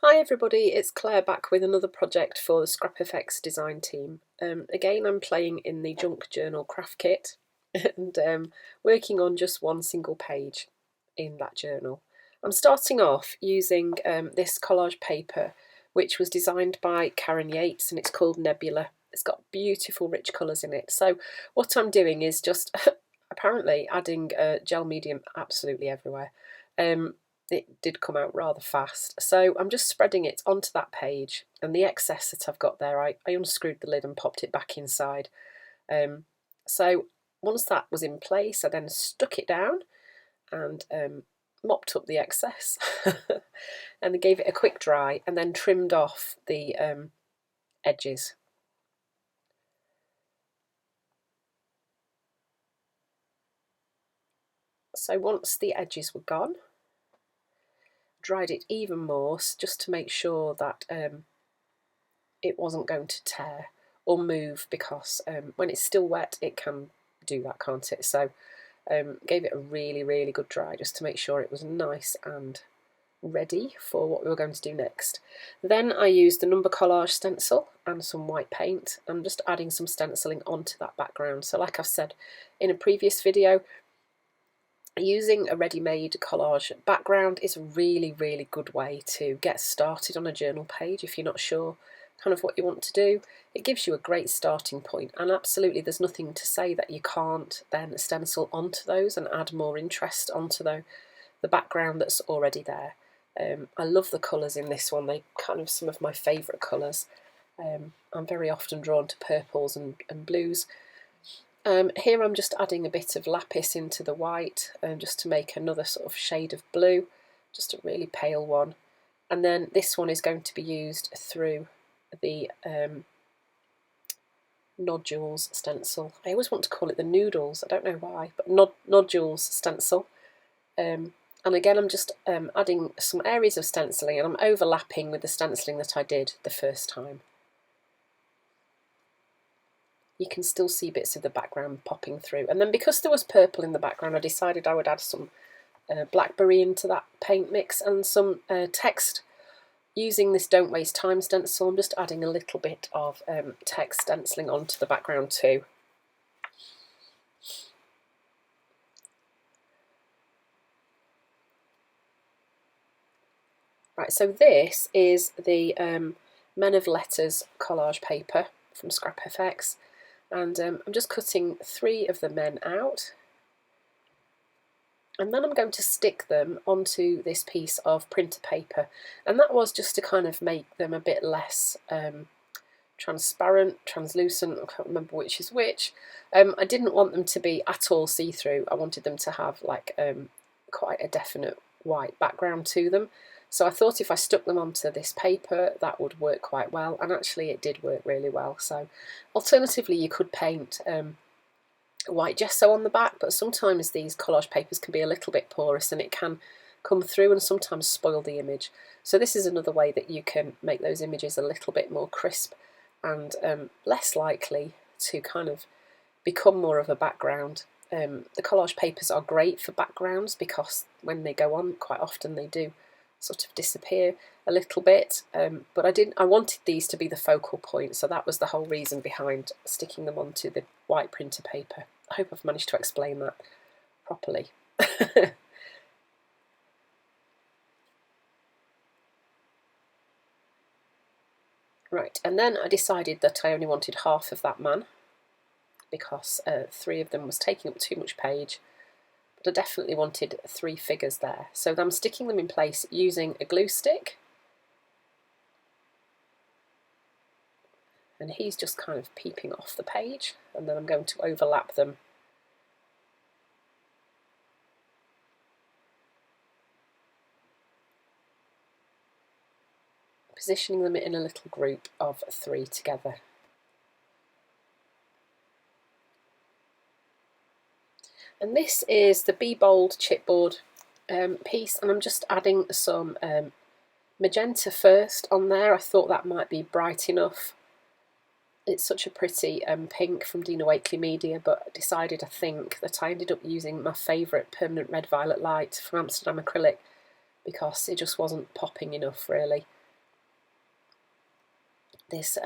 Hi everybody, it's Claire back with another project for the Scrap FX design team. Again, I'm playing in the Junk Journal craft kit and working on just one single page in that journal. I'm starting off using this collage paper which was designed by Karen Yates and it's called Nebula. It's got beautiful rich colours in it. So what I'm doing is just apparently adding gel medium absolutely everywhere. It did come out rather fast. So I'm just spreading it onto that page, and the excess that I've got there, I unscrewed the lid and popped it back inside. So once that was in place, I then stuck it down and mopped up the excess and then gave it a quick dry and then trimmed off the edges. So once the edges were gone, dried it even more just to make sure that it wasn't going to tear or move, because when it's still wet it can do that, can't it? So gave it a really good dry just to make sure it was nice and ready for what we were going to do next. Then I used the number collage stencil and some white paint. I'm just adding some stenciling onto that background. So like I've said in a previous video, using a ready-made collage background is a really good way to get started on a journal page if you're not sure kind of what you want to do. It gives you a great starting point, and absolutely there's nothing to say that you can't then stencil onto those and add more interest onto the background that's already there. I love the colours in this one. They're kind of some of my favourite colours. I'm very often drawn to purples and blues. Here I'm just adding a bit of lapis into the white just to make another sort of shade of blue, just a really pale one. And then this one is going to be used through the nodules stencil. I always want to call it the noodles, I don't know why, but nodules stencil. And again I'm just adding some areas of stenciling, and I'm overlapping with the stenciling that I did the first time. You can still see bits of the background popping through. And then because there was purple in the background, I decided I would add some blackberry into that paint mix and some text. Using this Don't Waste Time stencil, I'm just adding a little bit of text stenciling onto the background too. Right, so this is the Men of Letters collage paper from Scrap FX. And I'm just cutting 3 of the men out, and then I'm going to stick them onto this piece of printer paper, and that was just to kind of make them a bit less transparent, translucent, I can't remember which is which. I didn't want them to be at all see-through. I wanted them to have like quite a definite white background to them. So I thought if I stuck them onto this paper that would work quite well, and actually it did work really well. So alternatively you could paint white gesso on the back, but sometimes these collage papers can be a little bit porous and it can come through and sometimes spoil the image. So this is another way that you can make those images a little bit more crisp and less likely to kind of become more of a background. The collage papers are great for backgrounds because when they go on, quite often they do sort of disappear a little bit, but I wanted these to be the focal point, so that was the whole reason behind sticking them onto the white printer paper. I hope I've managed to explain that properly. Right, and then I decided that I only wanted half of that man because 3 of them was taking up too much page. I definitely wanted 3 figures there. So I'm sticking them in place using a glue stick. And he's just kind of peeping off the page, and then I'm going to overlap them. Positioning them in a little group of 3 together. And this is the Be Bold chipboard piece, and I'm just adding some magenta first on there. I thought that might be bright enough. It's such a pretty pink from Dina Wakley Media, but I decided, I think, that I ended up using my favourite permanent red violet light from Amsterdam Acrylic because it just wasn't popping enough really. this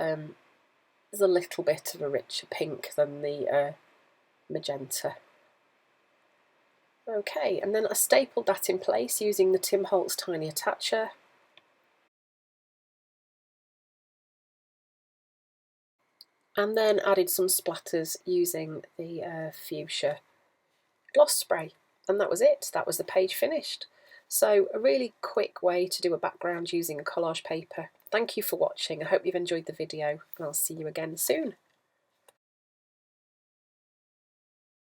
is a little bit of a richer pink than the magenta. Okay, and then I stapled that in place using the Tim Holtz Tiny Attacher. And then added some splatters using the fuchsia gloss spray. And that was it, that was the page finished. So a really quick way to do a background using a collage paper. Thank you for watching, I hope you've enjoyed the video, and I'll see you again soon.